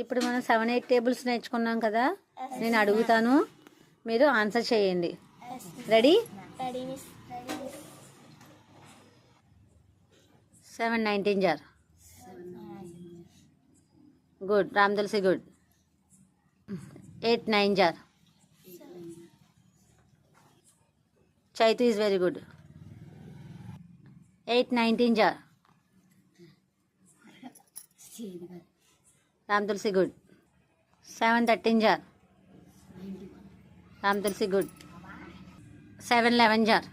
ఇప్పుడు మనం 7-8 టేబుల్స్ నేర్చుకున్నాం కదా. నేను అడుగుతాను, మీరు ఆన్సర్ చేయండి. రెడీ? 7 19 జార్. గుడ్. రామ్ తులసి గుడ్. 8 9 జార్. Chaitu is very good. 8 19 జార్. రామ్ తులసి గుడ్. 7 13 జార్. రామ్ తులసి గుడ్. 7 11 జార్.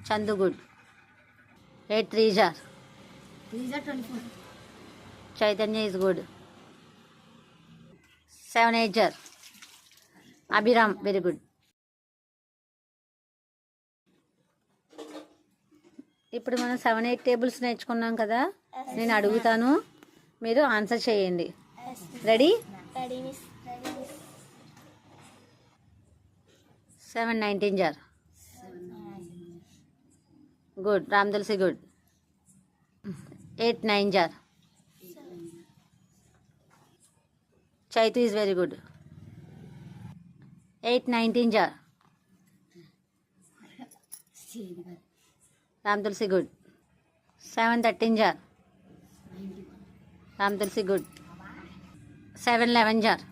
చందు గుడ్. 8 3 జార్. Chaitanya is good. 7 8 జార్. Abhiram very good. ఇప్పుడు మనం 7-8 టేబుల్స్ నేర్చుకున్నాం కదా. నేను అడుగుతాను, మీరు ఆన్సర్ చేయండి. రెడీ? 7 19 జార్. గుడ్. రామ్ తులసి గుడ్. 8 9 జార్. Chaitu is very good. 8 19 జార్. రామ్ తులసి గుడ్. 7 13 జార్. రామ్ తులసి గుడ్. 7 11 జార్.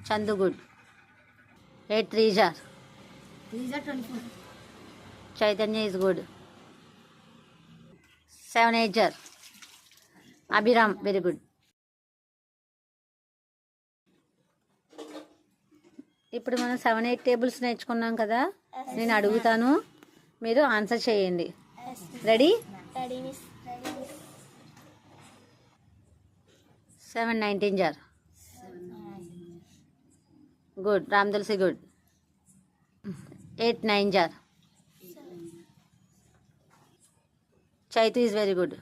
చందు గుడ్. 8 3 జార్. Chaitanya is good. 7 8 జార్. Abhiram very good. ఇప్పుడు మనం 7-8 టేబుల్స్ నేర్చుకున్నాం కదా. నేను అడుగుతాను, మీరు ఆన్సర్ చేయండి. రెడీ? 7 19 జార్. గుడ్. రామ్ తులసి గుడ్. 8 9 జార్. Chaitu is very good.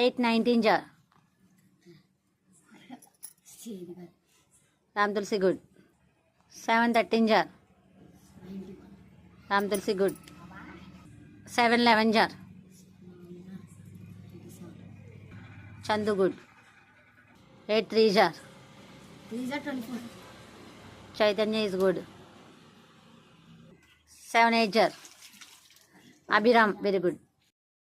8 19 జార్. రామ్ తులసి గుడ్. 7 13 జార్. రామ్ తులసి గుడ్. 7 11 జార్. చందు గుడ్. 8 3 జార్. Chaitanya is good. 7 8 జార్. Abhiram very good.